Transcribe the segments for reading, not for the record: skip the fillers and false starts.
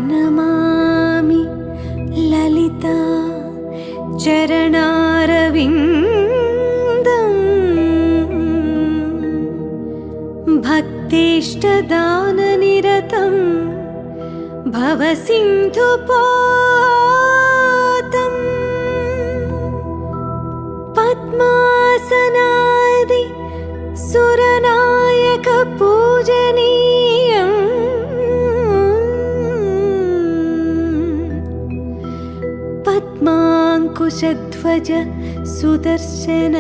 प्रातर्नमामि ललिता चरणारविन्दम् भक्तेष्टदाननिरतं भवसिन्धुपोतम् पद्मासनादि सुरनायक पूजनीयम् पद्माङ्कुशध्वज सुदर्शन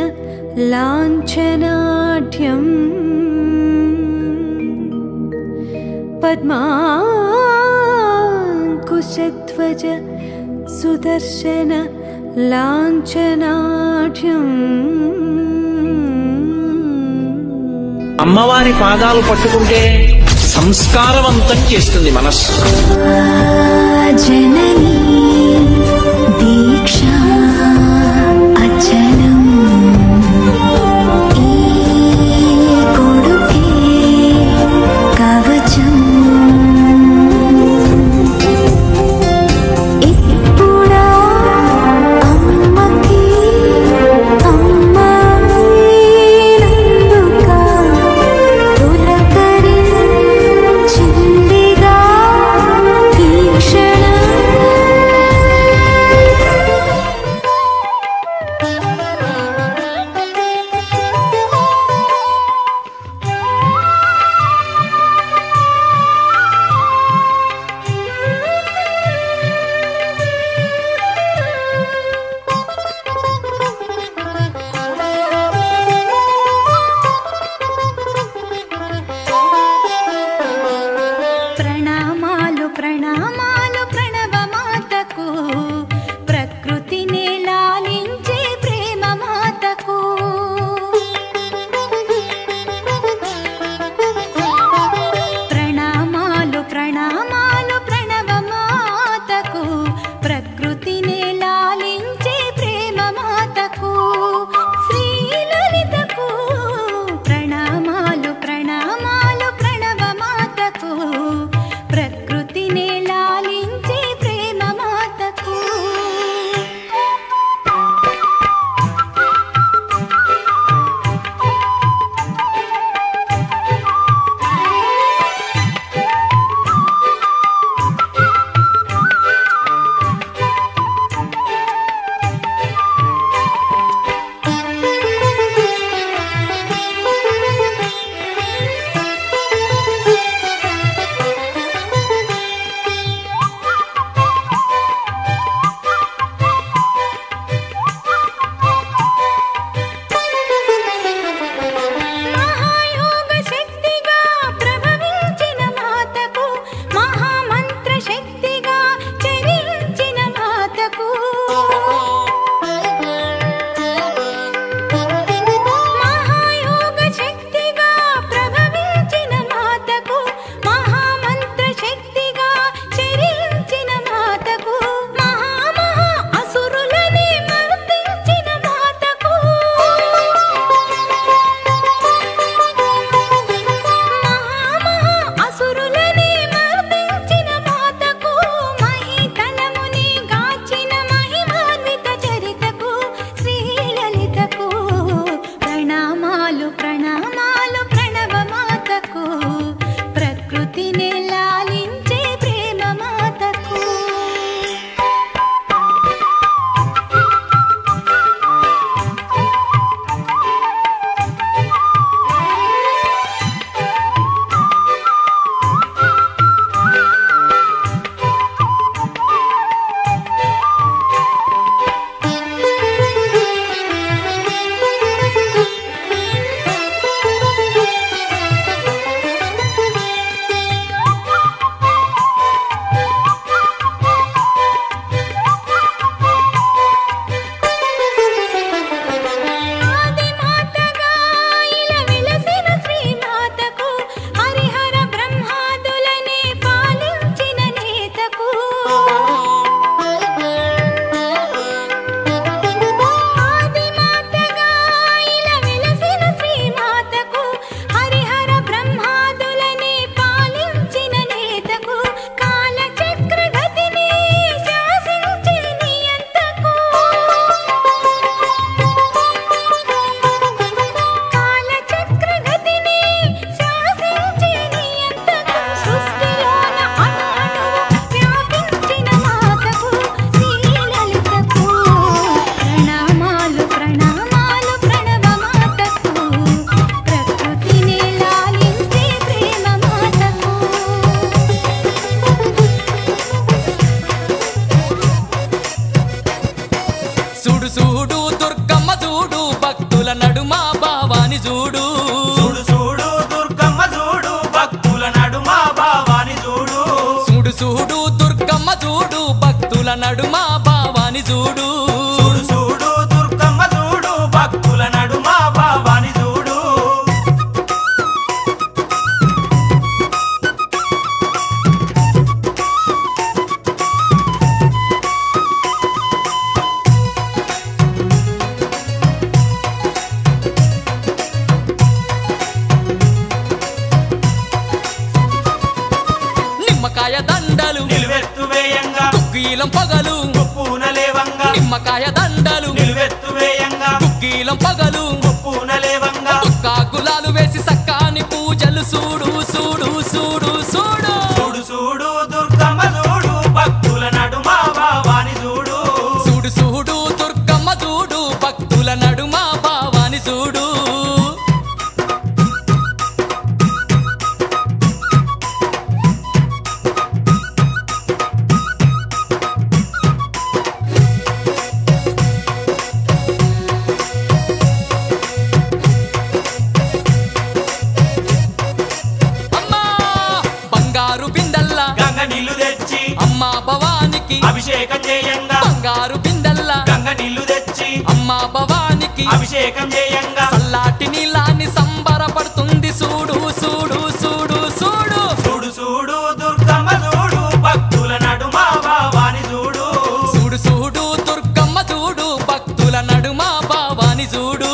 लाञ्छनाढ्यम् पद्माङ्कुशध्वज सुदर्शन लाञ्छनाढ्यम् అమ్మవారి పాదాలు పట్టుకుంటే సంస్కారవంతం చేస్తుంది మనస్సు. జననీ దీక్షా అచలం ఈ కొడుకే కవచం ఇప్పుడా అమ్మకి అమ్మాయినందుక పులకరించిందిగా ఈ క్షణం చూడు చూడు చూడు దుర్గమ్మ చూడు భక్తుల నడుమ భావాని చూడు చూడు చూడు దుర్గమ్మ చూడు భక్తుల నడుమ భావాని చూడు చూడు చూడు దుర్గమ్మ చూడు భక్తుల నడుమ భావాని చూడు నిమ్మకాయ దండలు నిలువెత్తు వేయంగా కుక్కీలం పగలు ఉప్పున లేవంగా నిమ్మకాయ దండలు నిలువెత్తు వేయంగా కుక్కీలం పగలు ఉప్పున లేవంగా కాకులాలు వేసి సక్కాని పూజలు చూడు చూడు చూడు చూడు చూడు చూడు దుర్గమ్మ చూడు భక్తుల నడుమ భావాని చూడు చూడు చూడు దుర్గమ్మ చూడు భక్తుల నడుమ భావాని చూడు అమ్మా బంగారు బిందల్లా గంగ నీళ్లు తెచ్చి అమ్మా భవానికి అభిషేకం చేయంగా బంగారు బిందల్లా గంగ నీళ్లు తెచ్చి అమ్మా భవానికి అభిషేకం చేయంగా చల్లాటి నీలాన్ని సంబరపడుతుంది చూడు చూడు చూడు చూడు చూడు చూడు దుర్గమ్మ చూడు భక్తుల నడుమ భావాని చూడు చూడు చూడు దుర్గమ్మ చూడు భక్తుల నడుమ భావాని చూడు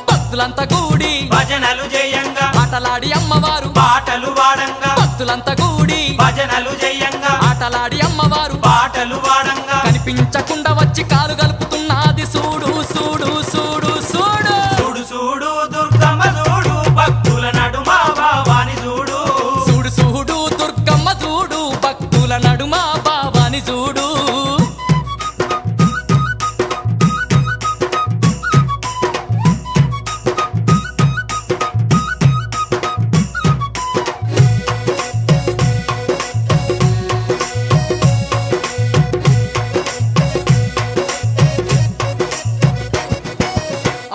భక్తులంతా కూడి భజనలు చేయంగా ఆటలాడి అమ్మవారు పాటలు వాడంగా భక్తులంతా కూడి భజనలు చేయంగా ఆటలాడి అమ్మవారు పాటలు వాడంగా కనిపించకుండా వచ్చి కాలు కలుపుతున్నది చూడు చూడు చూడు చూడు చూడు చూడు దుర్గమ్మ చూడు భక్తుల నడుమ భావాని చూడు చూడు చూడు దుర్గమ్మ చూడు భక్తుల నడుమ భావాని చూడు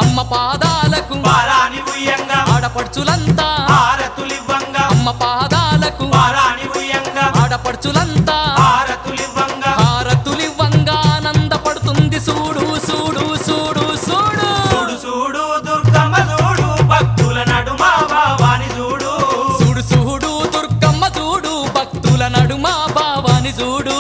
అమ్మ పాదాలకు పారాని ఉయ్యంగా ఆడపడుచులంతా హారతులివ్వంగా అమ్మ పాదాలకు పారాని ఉయ్యంగా ఆడపడుచులంతా హారతులివ్వంగా హారతులివ్వంగా ఆనందపడుతుంది చూడు చూడు చూడు చూడు చూడు చూడు దుర్గమ్మ చూడు భక్తుల నడుమ భావాని చూడు చూడు చూడు దుర్గమ్మ చూడు భక్తుల నడుమ భావాని చూడు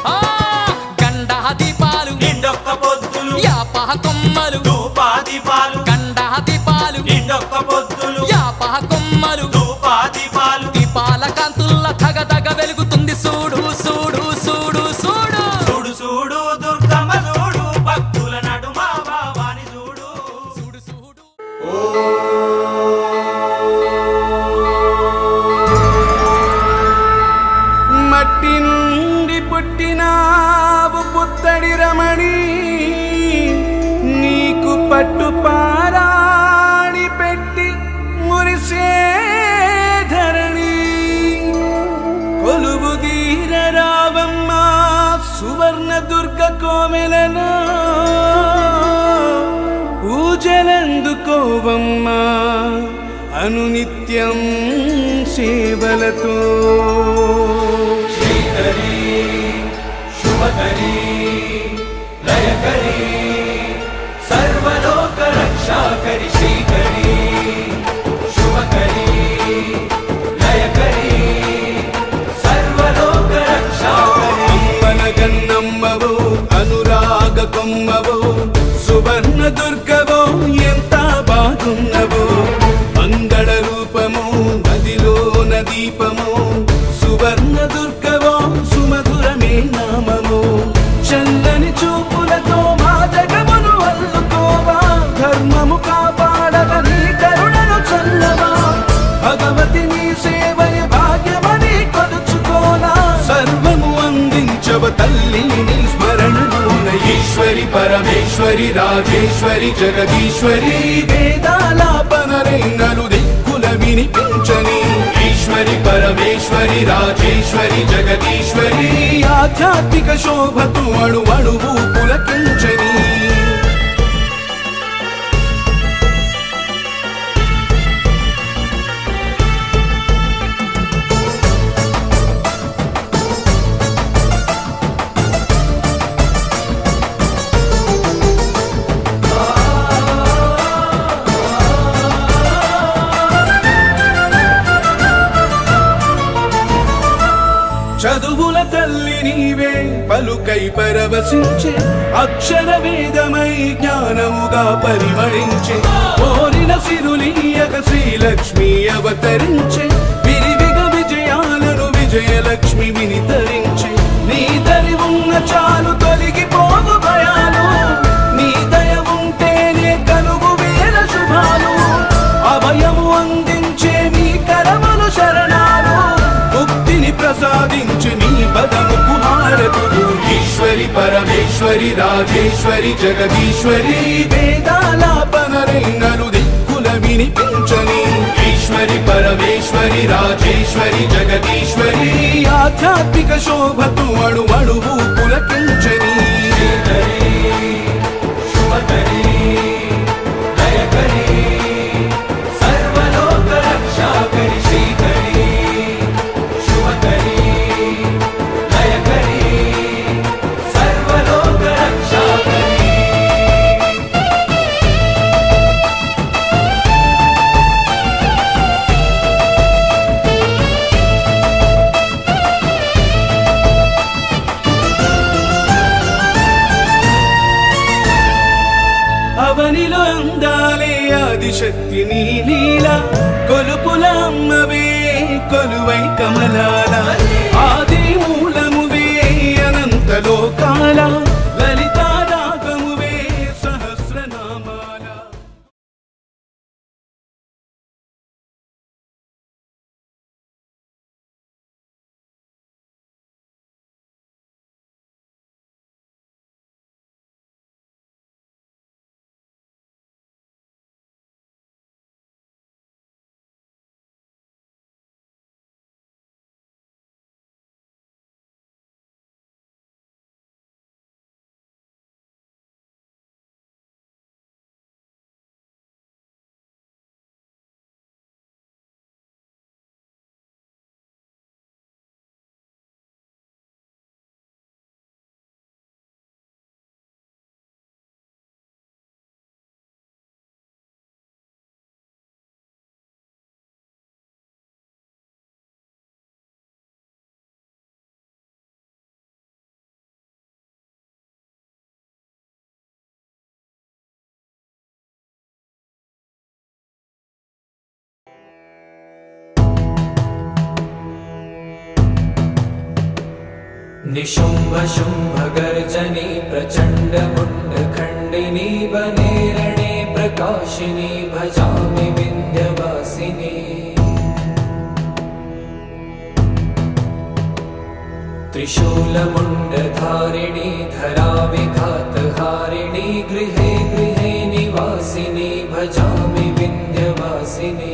ఆ గండ దీపాలు నిండొక్క పొద్దులు యాపహ కొమ్మలు ధూపాదీపాలు గండ దీపాలు నిండొక్క పొద్దులు యాపహ కొమ్మలు ధూపాదీపాలు దీపాల కాంతుల్ల తగదగ వెలుగుతుంది చూడు చూడు చూడు చూడు చూడు చూడు దుర్గమ్మ చూడు భక్తుల నడుమ భావాని చూడు చూడు చూడు మట్టి నుండి పుట్టినావు పుత్తడి రమణి నీకు పట్టు పారాణి పెట్టి మురిసే ధరణి కొలువు దీర రావమ్మ సువర్ణ దుర్గ కోవెలలో పూజలందుకోవమ్మా అనునిత్యం సేవలతో శ్రీకరి శుభకరి లయకరి సర్వలోక రక్షాకరి శ్రీకరి శుభకరి లయకరి సర్వలోక రక్షాకరి అమ్మన గన్నమ్మవో అనురాగ కొమ్మవో సువర్ణ దుర్గవో ఎంత బాగున్నవో మంగళ రూపము నదిలోన దీపము సువర్ణ దుర్గవో సుమధురమే కేశవ తల్లిని స్మరణలోన ఈశ్వరి పరమేశ్వరి రాజేశ్వరి జగదీశ్వరి వేదాలాపనరెంగలు దిక్కుల వినిపించని ఈశ్వరి పరమేశ్వరి రాజేశ్వరి జగదీశ్వరి ఆధ్యాత్మిక శోభతు అణువణువు పులకించని చదువుల తల్లి నీవే పలుకై పరవశించే అక్షర వేదమై జ్ఞానముగా పరిమళించే కోరిన సిరులీయక శ్రీలక్ష్మి అవతరించే విరివిగ విజయాలను విజయలక్ష్మి వినితరించే నీ దరి ఉన్న చాలు తొలగిపోదు భయాలు నీ దయ ఉంటేనే కలుగు వేల శుభాలు అభయము అందించే మీ కరములు శరణాలు ముక్తిని ప్రసాదించి నీ పదముకు హారతులు ఈశ్వరి పరమేశ్వరి రాజేశ్వరి జగదీశ్వరి వేదాలాపనరెంగలు దిక్కుల వినిపించని ఈశ్వరి పరమేశ్వరి రాజేశ్వరి జగదీశ్వరి ఆధ్యాత్మిక శోభతు అణువణువు పులకించని అవనిలో అందాలే ఆదిశక్తి నీ లీల కొలుపుల అమ్మవే కొలువై కమలాల ఆది మూలమువే అనంత లోకాల లలితా రాగమువే సహస్రనామాల निशुम्भ शुम्भ गर्जनी प्रचण्ड मुण्ड खण्डिनी वनेरणे प्रकाशिनी भजामि विन्ध्यवासिनी त्रिशूलमुण्डधारिणी धरा विघातहारिणी गृहे गृहे निवासिनी भजामि विन्ध्यवासिनी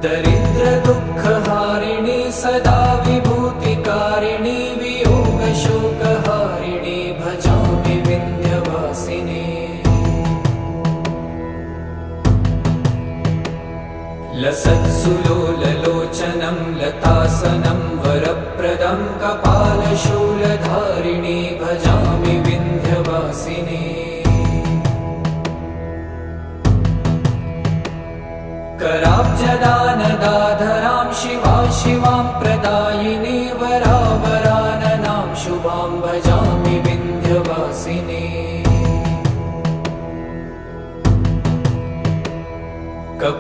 दरिद्र दुःखहारिणी सदा विभूतिकारिणी वियोग शोकहारिणी भजामि विन्ध्यवासिनी लसत्सुलोललोचनं लतासनं वरप्रदं कपालशूलधारिणी भजामि विन्ध्यवासिनी कराब्जदानदाधरां शिवा शिवां प्रदायिनी वरावराननां शुभां भजामि विन्ध्यवासिनी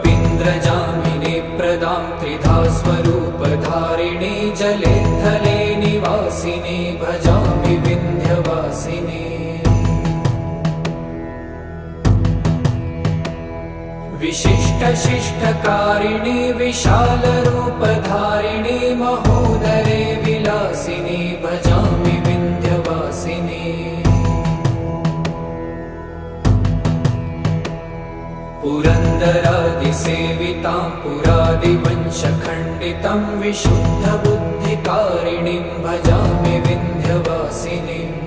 कपीन्द्रजामिनी प्रदां त्रिधा स्वरूपधारिणी जले थले निवासिनी भजामि विन्ध्यवासिनी विशिष्ट शिष्टकारिणी विशालरूपधारिणी महोदरे विलासिनी भजामि विन्ध्यवासिनी पुरन्दरादिसेवितां पुरादिवंशखण्डितं विशुद्धबुद्धिकारिणीं भजामि विन्ध्यवासिनीम्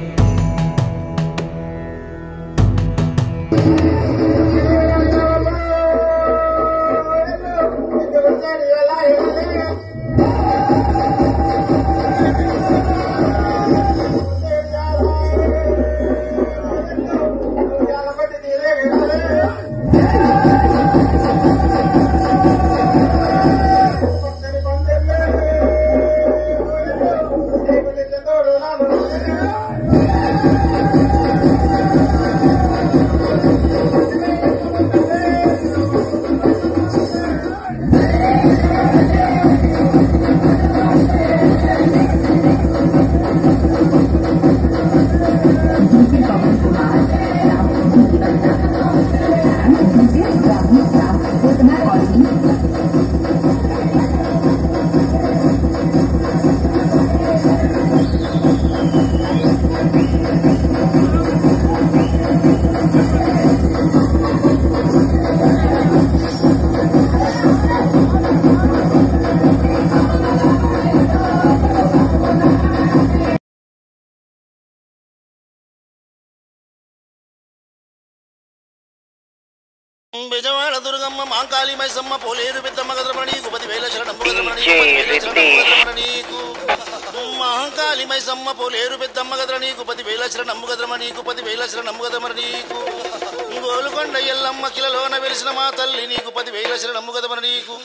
బెజవాడ దుర్గమ్మ మాంకాళి మైసమ్మ పోలేరు పెద్దమ్మ గద్రమణి గుపతి వేల శరణం నీకు మహంకాళి మైసమ్మ పోలేరు పెద్దమ్మ గద్ర నీకు పది వేల శరణం గద్రమ నీకు పది వేల శరణం గద్రమ నీకు గోలుకొండ ఎల్లమ్మ కిలలోన వెలిసిన మా తల్లి నీకు పది వేల శరణం గద్రమ నీకు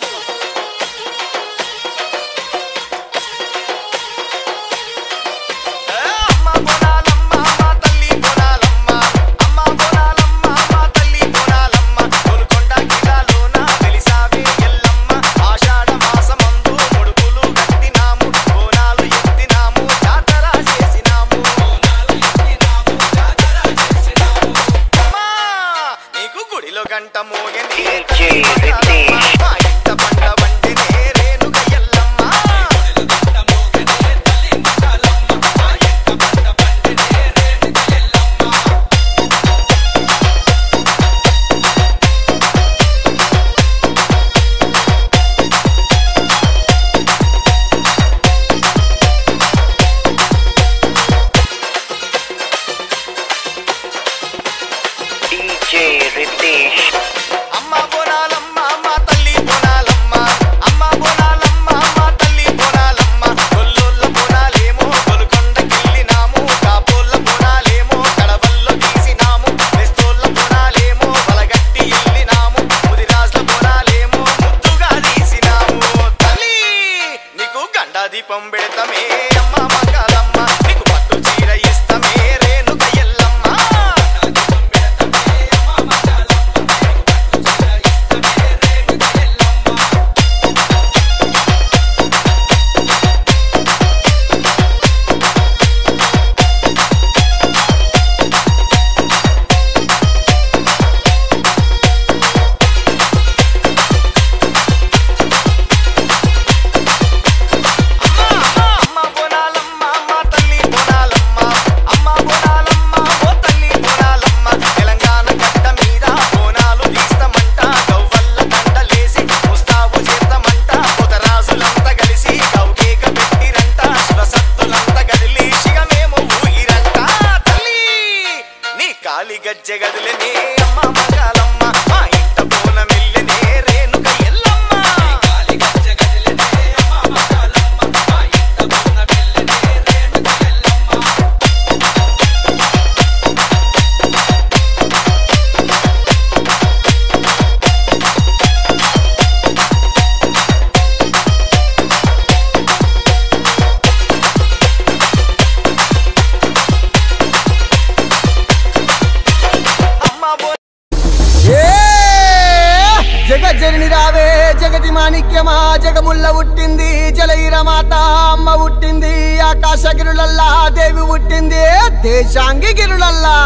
జగతి మాణిక్యమా జగముల్ల పుట్టింది జలైర మాత అమ్మ పుట్టింది ఆకాశగిరులల్లా దేవి పుట్టింది దేశాంగి గిరులల్లా.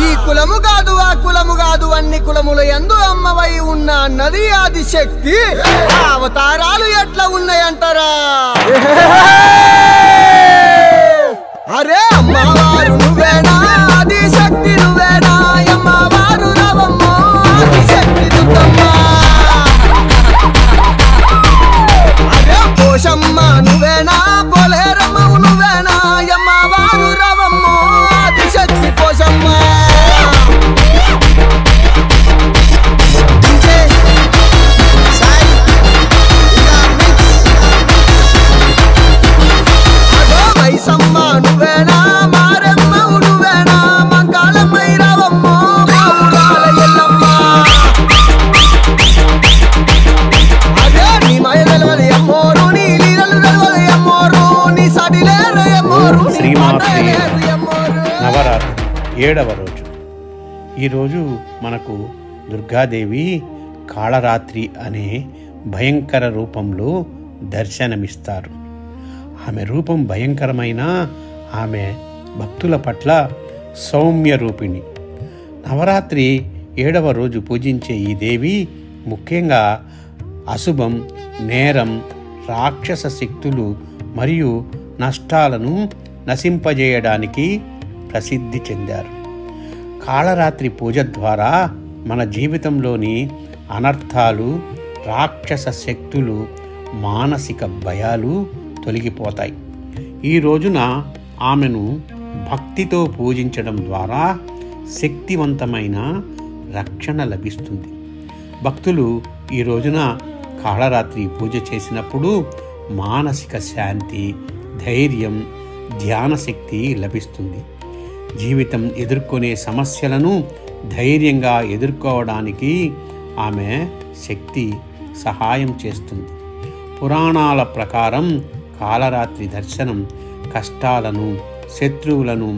ఈ కులము కాదు ఆ కులము కాదు అన్ని కులములు ఎందు అమ్మవై ఉన్న నది ఆదిశక్తి. అవతారాలు ఎట్లా ఉన్నాయంటారా? అరే అమ్మవారు నువ్వేనా ఆదిశక్తి నువ్వేనా అమ్మవారు రావమ్మ ఆదిశక్తి దుర్గమ్మ. అరే పోషమ్మ నువ్వేనా పోలేరమ్మ నువ్వేనా అమ్మవారు రావమ్మ ఆదిశక్తి పోషమ్మ. మైసమ్మ నువ్వేనా మారెమ్మ నువ్వేనా మంకాళమ్మై రావమ్మ మా ఊరాల ఎల్లమ్మ. అదే నీ మాయ తెలవది అమ్మోరు నీ లీలలు తెలవది అమ్మోరు నీ సాటిలేరు అమ్మోరు నవరాత్రి 7వ రోజు. ఈరోజు మనకు దుర్గాదేవి కాళరాత్రి అనే భయంకర రూపంలో దర్శనమిస్తారు. ఆమె రూపం భయంకరమైన ఆమె భక్తుల పట్ల సౌమ్య రూపిణి. నవరాత్రి 7వ రోజు పూజించే ఈ దేవి ముఖ్యంగా అశుభం, నేరం, రాక్షస శక్తులు మరియు నష్టాలను నశింపజేయడానికి ప్రసిద్ధి చెందారు. కాళరాత్రి పూజ ద్వారా మన జీవితంలోని అనర్థాలు, రాక్షస శక్తులు, మానసిక భయాలు తొలగిపోతాయి. ఈ రోజున ఆమెను భక్తితో పూజించడం ద్వారా శక్తివంతమైన రక్షణ లభిస్తుంది. భక్తులు ఈ రోజున కాళరాత్రి పూజ చేసినప్పుడు మానసిక శాంతి, ధైర్యం, ధ్యాన శక్తి లభిస్తుంది. జీవితం ఎదుర్కొనే సమస్యలను ధైర్యంగా ఎదుర్కోవడానికి ఆమె శక్తి సహాయం చేస్తుంది. పురాణాల ప్రకారం కాళరాత్రి దర్శనం కష్టాలను, శత్రువులను,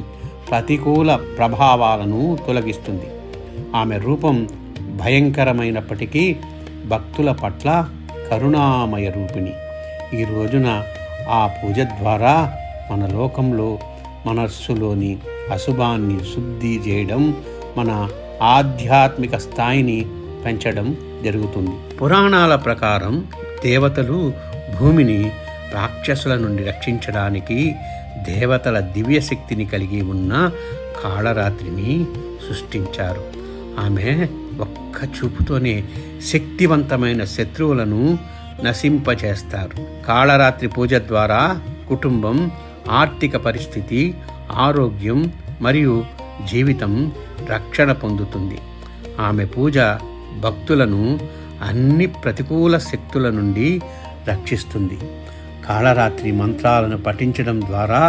ప్రతికూల ప్రభావాలను తొలగిస్తుంది. ఆమె రూపం భయంకరమైనప్పటికీ భక్తుల పట్ల కరుణామయ రూపిణి. ఈ రోజున ఆ పూజ ద్వారా మన లోకంలో మనస్సులోని అశుభాన్ని శుద్ధి చేయడం, మన ఆధ్యాత్మిక స్థాయిని పెంచడం జరుగుతుంది. పురాణాల ప్రకారం దేవతలు భూమిని రాక్షసుల నుండి రక్షించడానికి దేవతల దివ్యశక్తిని కలిగి ఉన్న కాళరాత్రిని సృష్టించారు. ఆమె ఒక్క చూపుతోనే శక్తివంతమైన శత్రువులను నశింపజేస్తారు. కాళరాత్రి పూజ ద్వారా కుటుంబం, ఆర్థిక పరిస్థితి, ఆరోగ్యం మరియు జీవితం రక్షణ పొందుతుంది. ఆమె పూజ భక్తులను అన్ని ప్రతికూల శక్తుల నుండి రక్షిస్తుంది. కాళరాత్రి మంత్రాలను పఠించడం ద్వారా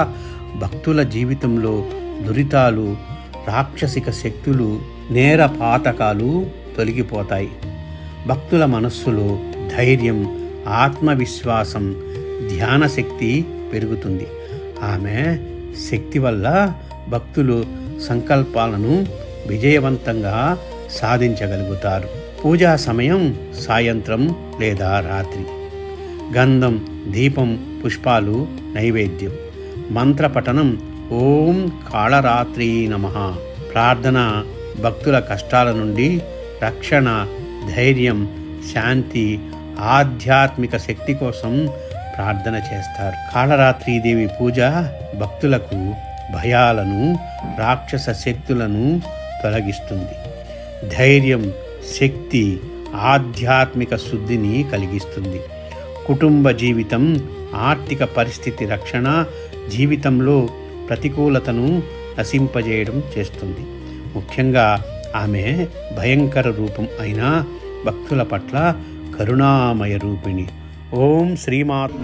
భక్తుల జీవితంలో దురితాలు, రాక్షసిక శక్తులు, నేర పాతకాలు తొలగిపోతాయి. భక్తుల మనస్సులో ధైర్యం, ఆత్మవిశ్వాసం, ధ్యానశక్తి పెరుగుతుంది. ఆమె శక్తి వల్ల భక్తులు సంకల్పాలను విజయవంతంగా సాధించగలుగుతారు. పూజా సమయం సాయంత్రం లేదా రాత్రి. గంధం, దీపం, పుష్పాలు నైవేద్యం. మంత్రపఠనం ఓం కాళరాత్రి నమః. ప్రార్థన భక్తుల కష్టాల నుండి రక్షణ, ధైర్యం, శాంతి, ఆధ్యాత్మిక శక్తి కోసం ప్రార్థన చేస్తారు. కాళరాత్రీదేవి పూజ భక్తులకు భయాలను, రాక్షస శక్తులను తొలగిస్తుంది. ధైర్యం, శక్తి, ఆధ్యాత్మిక శుద్ధిని కలిగిస్తుంది. కుటుంబ జీవితం, ఆర్థిక పరిస్థితి రక్షణ, జీవితంలో ప్రతికూలతను నశింపజేయడం చేస్తుంది. ముఖ్యంగా ఆమె భయంకర రూపం అయిన భక్తుల పట్ల కరుణామయ రూపిణి. ఓం శ్రీమాత్.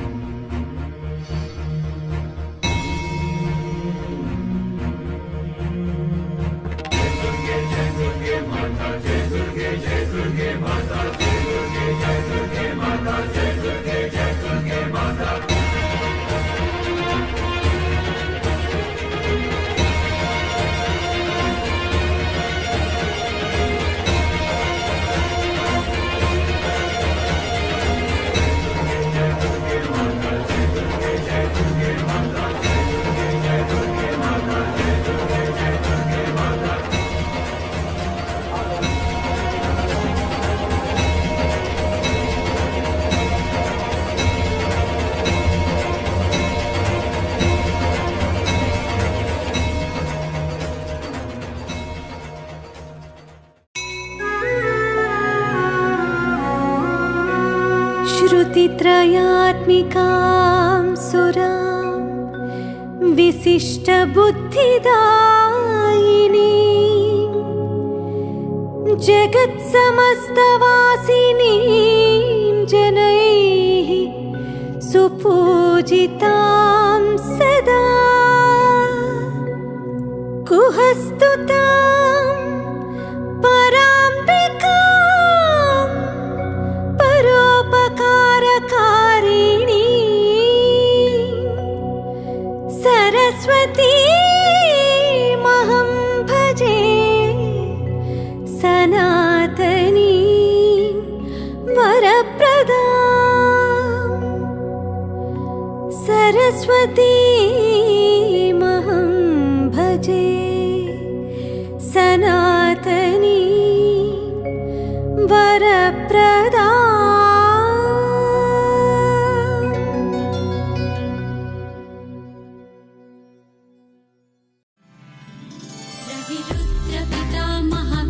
त्रिपुरात्मिकां सुरां विशिष्टबुद्धिदायिनी जगत्समस्तवासिनीं जनैः सुपूजितां सदा कुहस्तुतां पराम्बिकां परोपकारकारिणी सरस्वतीमहं भजे सनातनी वरप्रदां सरस्वतीमहं भजे सनातनी वरप्रदां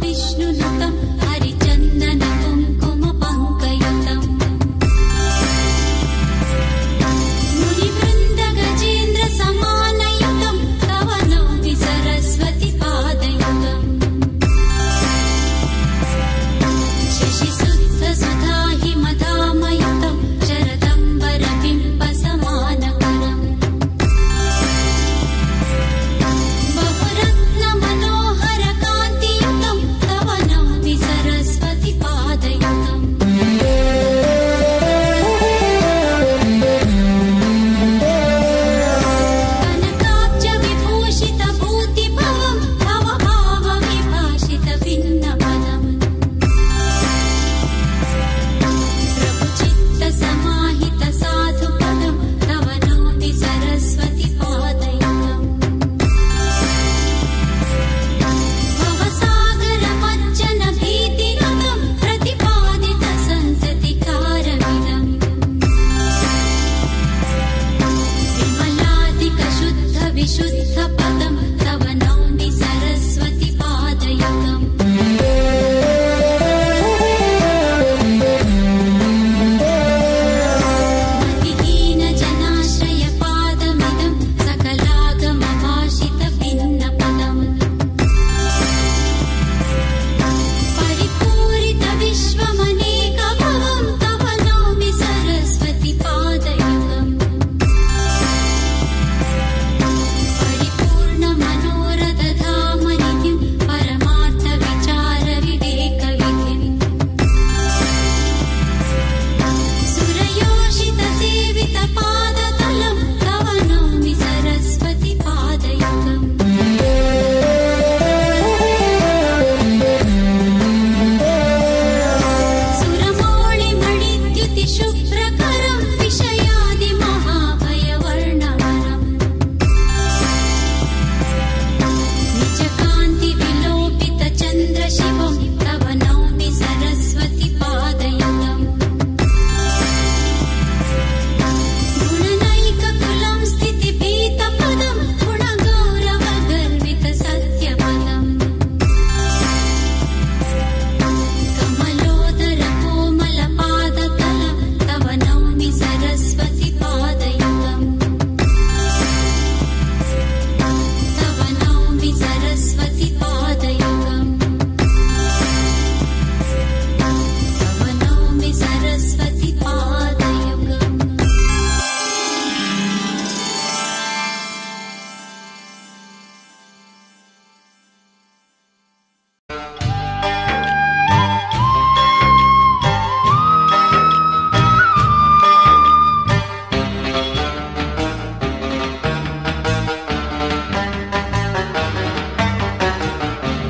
विष्णुनुतं हरिचन्दन कुङ्कुम पङ्कयुतं मुनिवृन्द गजेन्द्र समानयुतं तव नौमि सरस्वति पादयुतं शशिसुत सुधाहि मधामयुतं शरदम्बरबिम्ब समानकरम् बहुरत्न मनोहर कान्तियुतं तव नौमि सरस्वति पादयुतं कनकाब्ज विभूषित भूतिभवं तव भाव विभाषित भिन्नपदम् प्रभुचित्त समाहित साधुपदं तव नौमि सरस्वति पादयुतम् भवसागर मज्जन भीतिनुतं प्रतिपादित संसतिकारमिदम् विमलादिक शुद्ध विशुद्ध पदं तव नौमि सरस्वति पादयुतम् मतिहीन जनाश्रय पादमिदं सकलागम भाषित भिन्नपदम् परिपूरित विश्वमनेकभवं तव नौमि सरस्वति पादयुतम् परिपूर्ण मनोरथ धामनिधिं परमार्थ विचार विवेकविधिम् सुरयोषित सेवित पादतलं तव नौमि सरस्वति पादयुतम् सुरमौळिमणिद्युति शुभ्रकरं विषयादि महाभयवर्णहरम् निजकान्ति विलोपित चन्द्रशिवं तव नौमि सरस्वति पादयुतम् गुणनैककुलं स्थितिभीतपदं गुणगौरव गर्वित सत्यपदम् कमलोदर कोमल पादतलं तव नौमि सरस्वति पादयुतम् तव नौमि सरस्वति पादयुतम् तव नौमि सरस्वति पादयुगम्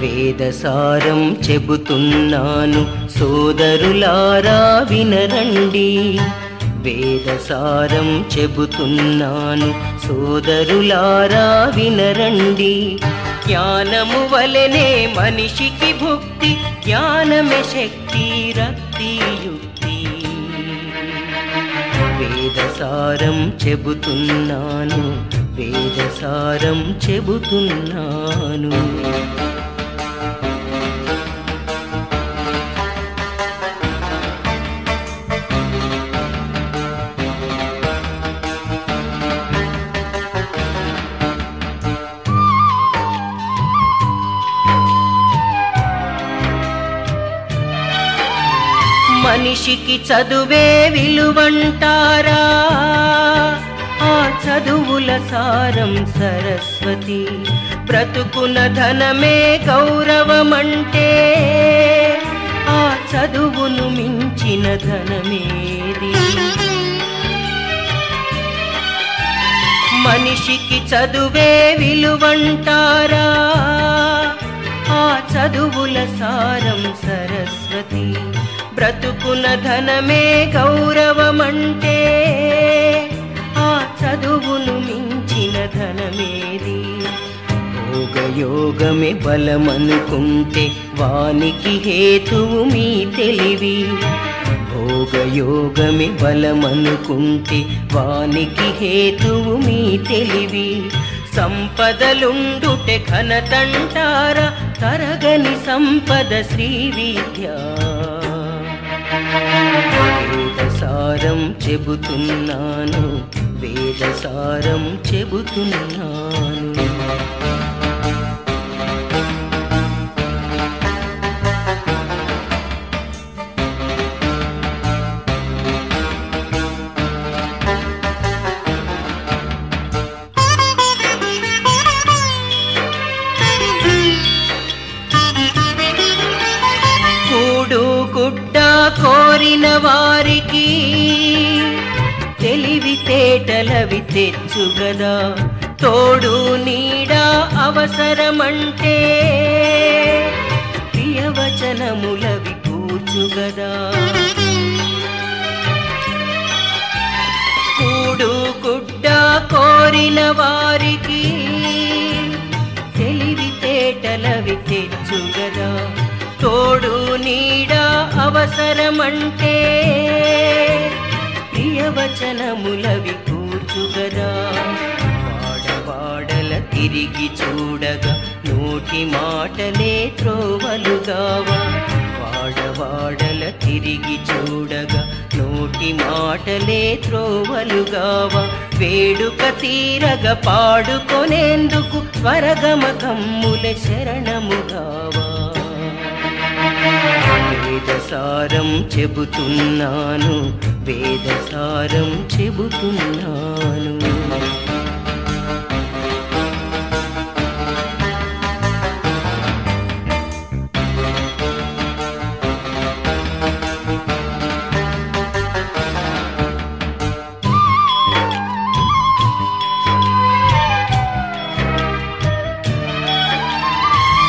వేదసారం చెబుతున్నాను సోదరులారా వినరండి వేదసారం చెబుతున్నాను సోదరులారా వినరండి జ్ఞానము వలెనే మనిషికి భుక్తి జ్ఞానమే శక్తి రక్తి యుక్తి వేదసారం చెబుతున్నాను వేదసారం చెబుతున్నాను మనిషికి చదువే విలువంటారా, ఆ చదువుల సారం సరస్వతి. బ్రతుకున ధనమే గౌరవమంటే, ఆ చదువును మించిన ధనమేది. మనిషికి చదువే విలువంటారా, ఆ చదువుల సారం సరస్వతి. బ్రతుకున ధనమే గౌరవమంటే, ఆ చదువును మించిన ధనమేది. భోగయోగమే బలమనుకుంటే వానికి హేతువు మీ తెలివి. భోగయోగమే బలమనుకుంటే వానికి హేతువు మీ తెలివి. సంపదలుండుటే ఘనతంటారా, తరగని సంపద శ్రీ విద్య. వేదసారం చెబుతున్నాను, వేదసారం చెబుతున్నాను. కోరిన వారికి తెలివితేటలవి తెచ్చుగదా, తోడు నీడ అవసరమంటే ప్రియవచనములవి కూర్చుగదా. కూడు గుడ్డ కోరిన వారికి తెలివితేటలవి తెచ్చుగదా, తోడు నీడ అవసరమంటే ప్రియవచనములవి కూర్చుగదా. వాడవాడల తిరిగి చూడగా నోటి మాటలే త్రోవలుగావా. వాడవాడల తిరిగి చూడగా నోటి మాటలే త్రోవలుగావా. వేడుక తీరగ పాడుకొనేందుకు స్వరగమకమ్ముల శరణముగావా. వేదసారం చెబుతున్నాను, వేదసారం చెబుతున్నాను.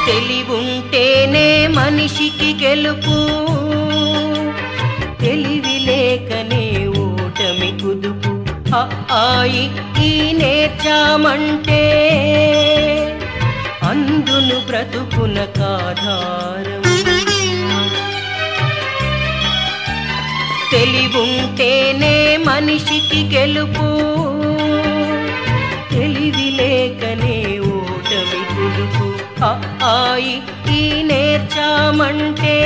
తెలివుంటేనే మనిషికి గెలుపు, తెలివి లేకనే ఓటమి కుదుపు. ఆయి ఈ నేర్చామంటే అందును బ్రతుకున కాధారం. తెలివుంటేనే మనిషికి గెలుపు, తెలివి లేకనే ఓటమి కుదుపు. ఆయి ఈ నేర్చామంటే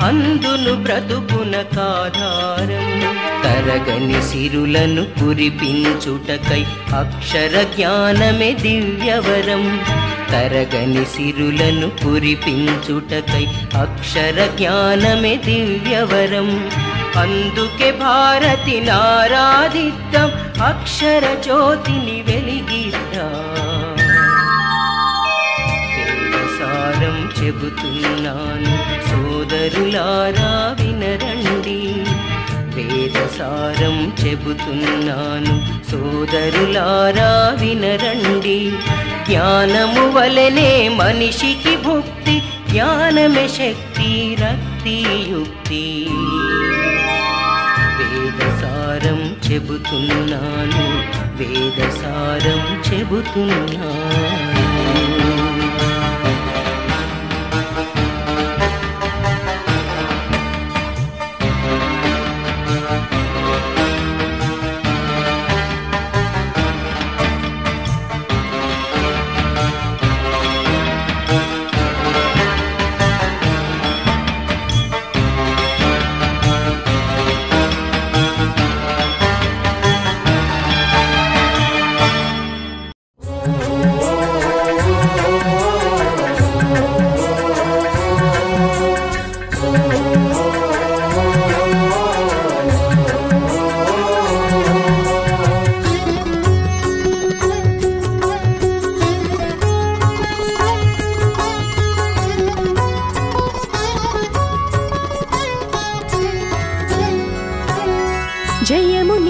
అందును బ్రతుకున కాధారం. తరగని సిరులను కురిపించుటకై అక్షర జ్ఞానమే దివ్యవరం. తరగని సిరులను కురిపించుటకై అక్షర జ్ఞానమే దివ్యవరం. అందుకే భారతిని ఆరాధిద్దాం, అక్షర జ్యోతిని వెలిగిద్దాం. వేదసారం చెబుతున్నాను, సోదరులారా వినరండి. వేదసారం చెబుతున్నాను, సోదరులారా వినరండి. జ్ఞానము వలనే మనిషికి భుక్తి, జ్ఞానమే శక్తి రక్తి యుక్తి. వేదసారం చెబుతున్నాను, వేదసారం చెబుతున్నాను.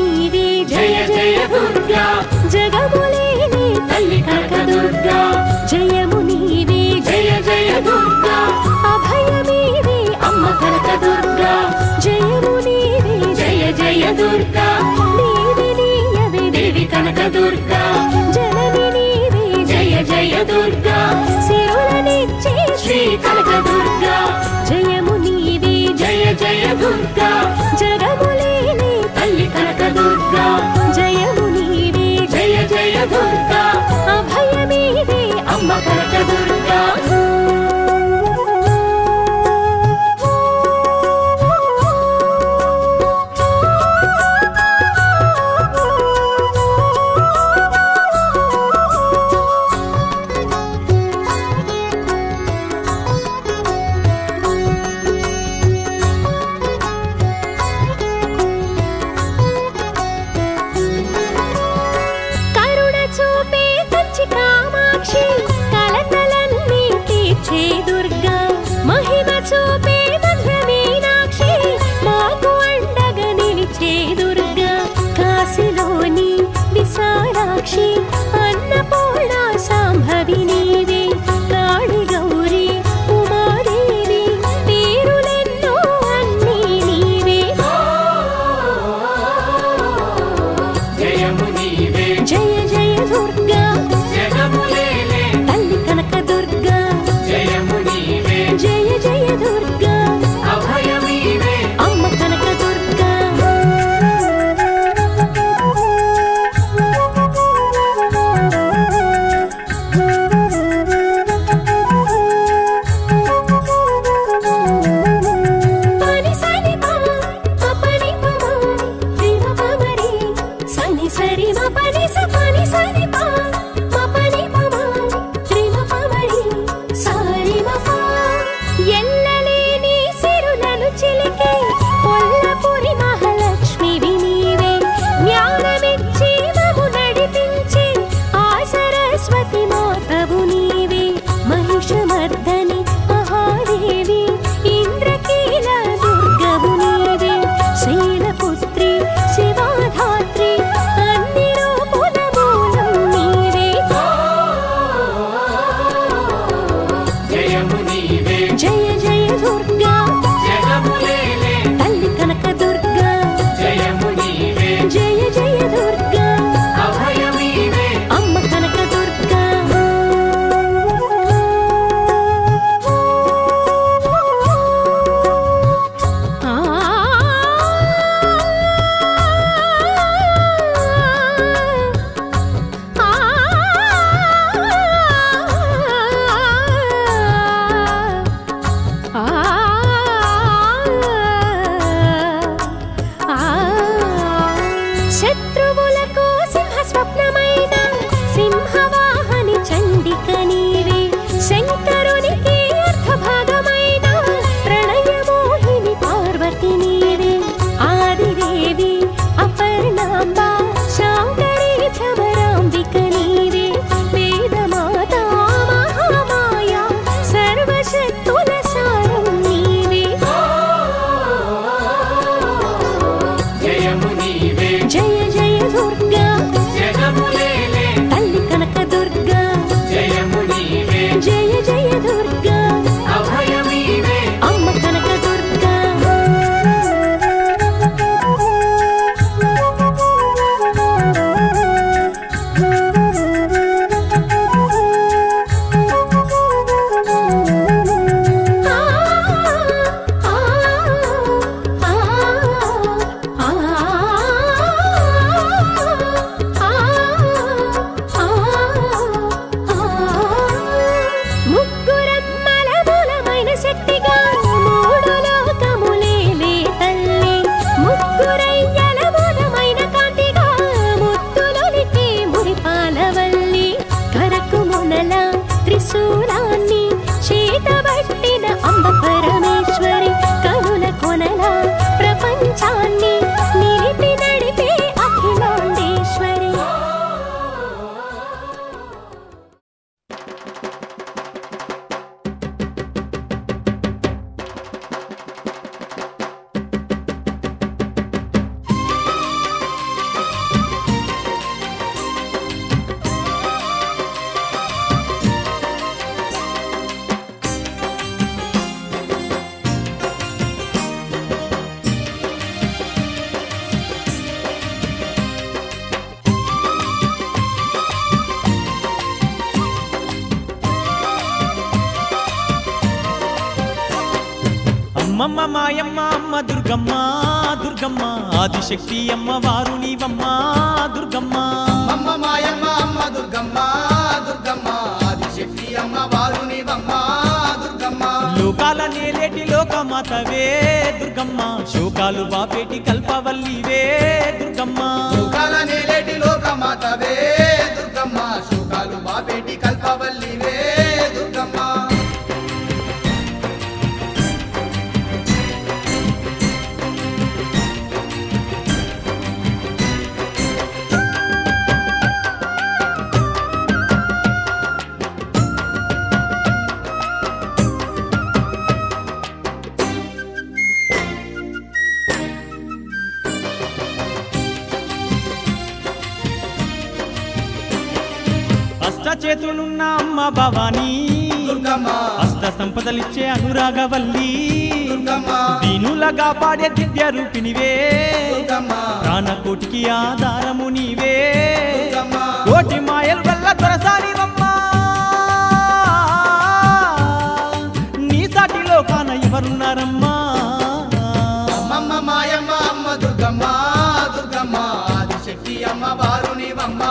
నీవే జయ జయ దుర్గా జగములేని తల్లి కనక దుర్గా జయము నీవే జయ జయ దుర్గా అభయమీవే అమ్మ కనక దుర్గా జయము నీవే జయ జయ దుర్గా నీవే నీయవే దేవి కనక దుర్గా జనని నీవే జయ జయ దుర్గా సిరులనిచ్చే శ్రీ కనక దుర్గా జయము నీవే జయ జయ దుర్గా జగములేని తల్లి కనక దుర్గా జయము నీవే జయ జయ దుర్గా అభయమీవే అమ్మ కనక దుర్గా కరుణ చూపే కంచి కామాక్షి కలతలన్నీ తీర్చే దుర్గా మహిమ చూపే మధుర మీనాక్షి మాకు అండగా నిలిచే దుర్గా కాశీలోని విశాలాక్షి అన్నపూర్ణ సాంభవి నీవే కాళి గౌరి ఉమాదేవి పేరులెన్నో అన్నీ నీవే జయము నీవే జయ జయ దుర్గా జగములేలే తల్లి కనక దుర్గా జయము నీవే జయ జయ దుర్గా అభయమీవే అమ్మ కనక దుర్గా పని సని పా పని పమ ప్రేమ పమరి సని సరి మ పని స పని సని పా పని పమ ప్రేమ పమరి సారి మ పా ఎల్లలేని సిరులను చిలికే కొల్లపురి మహాలక్ష్మివి నీవే జ్ఞానమిచ్చి మము నడిపించి ఆ సరస్వతి మాతవు నీవే మహిషమర్దని మహాదేవి ఇంద్రకీల దుర్గవు నీవే శైలపుత్రి శివాధాత్రి అన్ని రూపుల మూలం నీవే జయము నీవే జయ జయ దుర్గా జగములేలే తల్లి కనక దుర్గా జయము నీవే జయ జయ దుర్గా అభయమీవే అమ్మ కనక దుర్గా ఆ శత్రువులకు సింహ స్వప్నమైన సింహవాహని చండిక నీవే శంకరునికి అర్ధభాగమైన ప్రణయమోహిని పార్వతి నీవే ఆదిదేవి అపర్ణాంబ శాంకరి భ్రమరాంబిక నీవే వేదమాత మహామాయ సర్వశక్తుల సారం నీవే జయము నీవే జయ జయ దుర్గా జగములేలే తల్లి కనక దుర్గా జయము నీవే మాయమ్మ అమ్మ దుర్గమ్మ దుర్గమ్మ ఆదిశక్తి అమ్మ వారు నీవమ్మ దుర్గమ్మ అమ్మ మాయమ్మ అమ్మ దుర్గమ్మ దుర్గమ్మ ఆదిశక్తి అమ్మ వారు నీవమ్మ దుర్గమ్మ లోకాల నేలేటి లోకమాతవే దుర్గమ్మ శోకాలు బాపేటి కల్పవల్లివే దుర్గమ్మ లోకాల నేలేటి లోకమాతవే దుర్గమ్మ శోకాలు బాపేటి కల్పవల్లివే దుర్గమ్మ చేతులున్న అమ్మ భవానీ దుర్గమ్మ అష్ట సంపదలిచ్చే అనురాగవల్లి దుర్గమ్మ దీనులగా పాడే దివ్య రూపినివే దుర్గమ్మ ప్రాణకోటికి ఆధారము నీవే దుర్గమ్మ కోటి మాయల వల్ల దొరసానివమ్మ నీ సాటిలో కాన ఎవరున్నారమ్మా అమ్మమ్మ మాయమ్మ అమ్మ దుర్గమ్మ దుర్గమ్మ ఆదిశక్తి అమ్మ వారు నీవమ్మ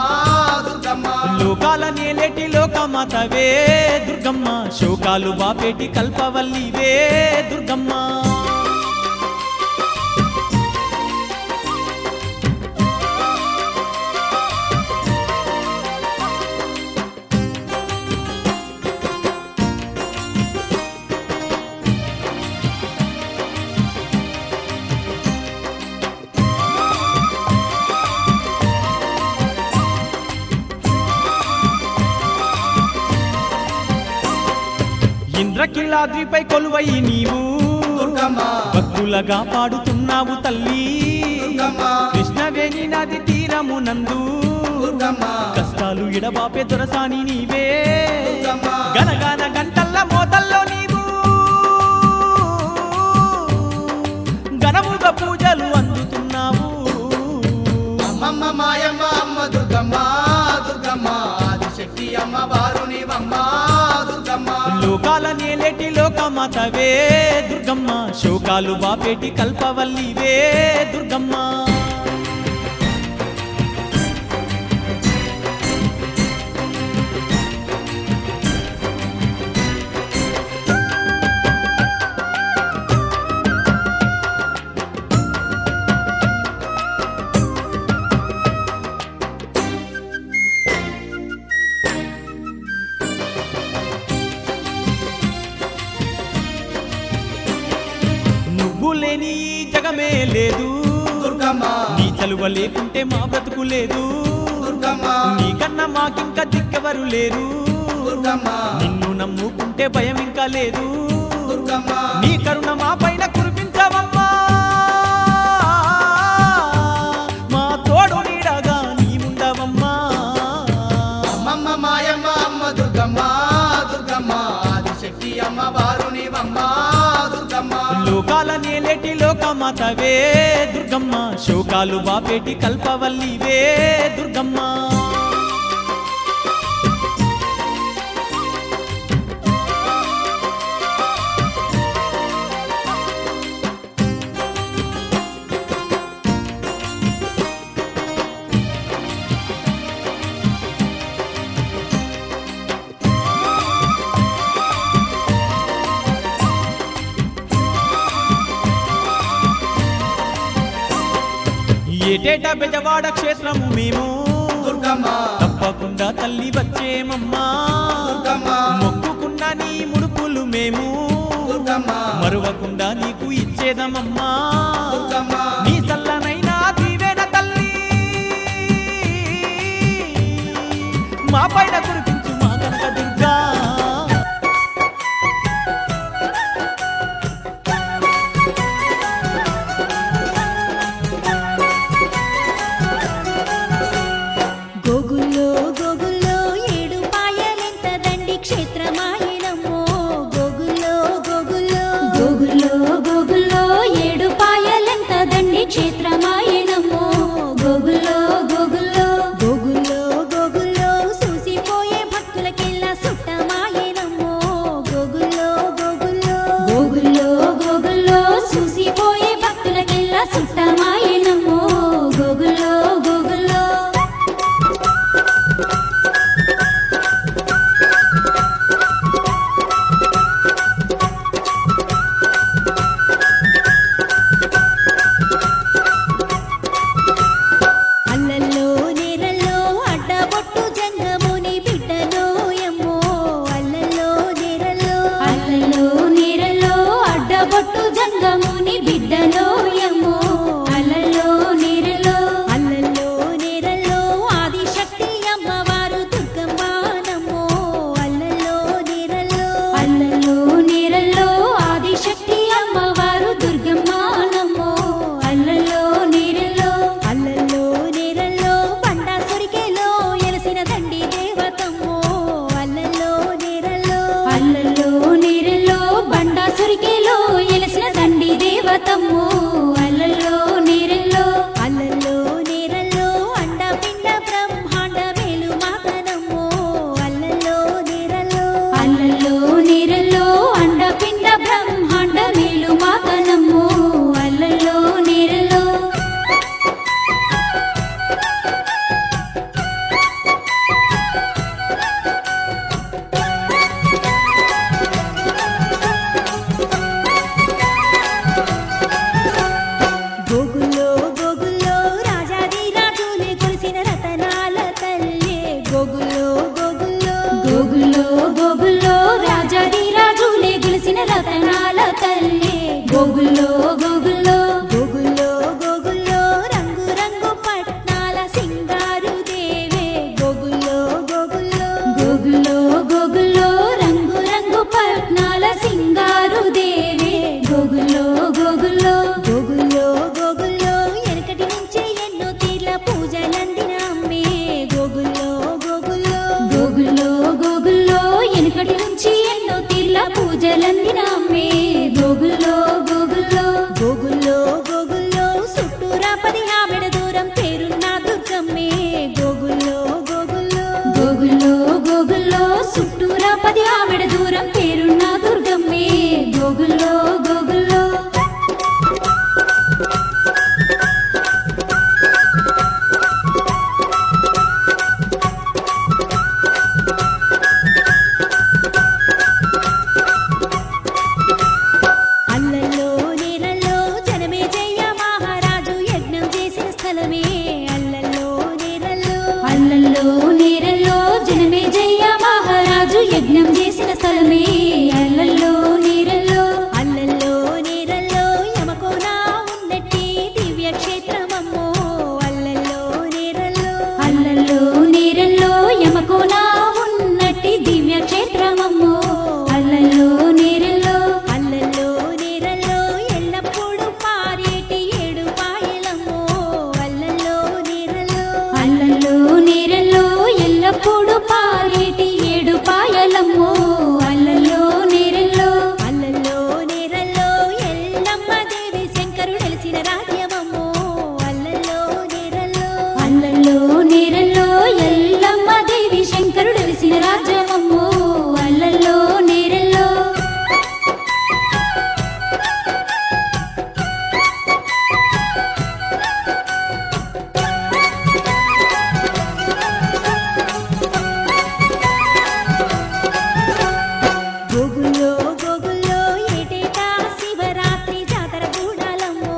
దుర్గమ్మ లోకాల నేలేటి లోకమాతవే దుర్గమ్మ శోకాలు బాపేటి కల్పవల్లివే దుర్గమ్మ ఇంద్రకీలాద్రిపై కొలువై నీవు దుర్గమ్మ భక్తులగా పాడుతున్నావు తల్లి దుర్గమ్మ కృష్ణవేణి నది తీరమునందు దుర్గమ్మ కష్టాలు ఎడబాపే దొరసాని నీవే దుర్గమ్మ గనగాన గంటల్ల మోతల్లో నీవు ఘనముగా పూజలు అందుతున్నావు అమ్మమ్మ మాయమ్మ అమ్మ దుర్గమ్మ దుర్గమ్మ ఆదిశక్తి అమ్మ వారు నీవమ్మ దుర్గమ్మ లోకాల నేలేటి లోకమాతవే దుర్గమ్మ శోకాలు బాపేటి కల్పవల్లివే దుర్గమ్మ లేని జగమే లేదు దుర్గమ్మ నీ చలువ లేకుంటే మా బ్రతుకు లేదు దుర్గమ్మ నీ కన్నా మాకింకా దిక్కెవరు లేరు దుర్గమ్మ నిన్ను నమ్ముకుంటే భయం ఇంకా లేదు దుర్గమ్మ నీ కరుణ మా పైన కురిపించవమ్మా మా తోడు నీడగా నీ ఉండవమ్మా అమ్మమ్మ మాయమ్మ అమ్మ దుర్గమ్మ దుర్గమ్మ ఆదిశక్తి అమ్మ వారు నీవమ్మ దుర్గమ్మ లోకాల నేలేటి లోకమాతవే దుర్గమ్మ శోకాలు బాపేటి కల్పవల్లివే దుర్గమ్మ ఏటేటా బెజవాడ క్షేత్రము మేము దుర్గమ్మ తప్పకుండా తల్లి వచ్చేమమ్మా దుర్గమ్మ మొక్కుకున్న నీ ముడుపులు మేము దుర్గమ్మ మరువకుండా నీకు ఇచ్చేదమమ్మా దుర్గమ్మ నీ చల్లనైనా దీవెన తల్లి మా పైన కురిపించు మా కనక దుర్గా గోగుల్లో గోగుల్లో ఏడు పాయలెంత దండి క్షేత్రమాయనమ్మో గోగుల్లో గోగుల్లో గోగుల్లో గోగుల్లో ఏడు పాయలెంత దండి క్షేత్రమాయ అల్లల్లో నేరల్లో జనమే జయ మహారాజు యజ్ఞం చేసిన స్థలమే అల్లల్లో నేరల్లో అల్లల్లో నేరల్లో యమకోన ఉన్నట్టి దివ్య క్షేత్రమమ్మో అల్లల్లో నేరల్లో అల్లల్లో నేరల్లో యమకోన ఉన్నట్టి దివ్య క్షేత్రమమ్మో అల్లల్లో నేరల్లో అల్లల్లో నేరల్లో ఎల్లప్పుడు పారేటి ఏడు పాయలమ్మో అల్లల్లో నేరల్లో అల్లల్లో నేరల్లో ఎల్లప్పుడు పారేటి ఏడు పాయలమ్మో అల్లల్లో నేరల్లో అల్లల్లో నేరల్లో ఎల్లమ్మ దేవి శంకరుడు వెలిసిన రాజ్యమమ్మో అల్లల్లో నేరల్లో అల్లల్లో నేరల్లో ఎల్లమ్మ దేవి శంకరుడు వెలిసిన రాజ్యమమ్మో అల్లల్లో నేరల్లో గోగుల్లో గోగుల్లో ఏటేటా శివరాత్రి జాతర చూడాలమ్మో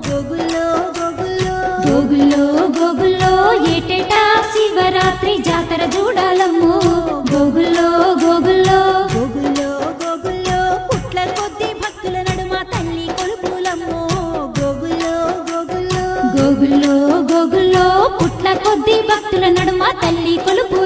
గోగుల్లో గోగుల్లో గోగుల్లో గోగుల్లో ఏటేటా శివరాత్రి జాతర చూడాలమ్మో గోగుల్లో గోగుల్లో గోగుల్లో గోగుల్లో పుట్ల కొద్ది భక్తుల నడుమ తల్లి కొలుపులమ్మో గోగుల్లో గోగుల్లో గోగుల్లో గోగుల్లో పుట్ల కొద్ది భక్తుల నడుమ తల్లి కొలుపు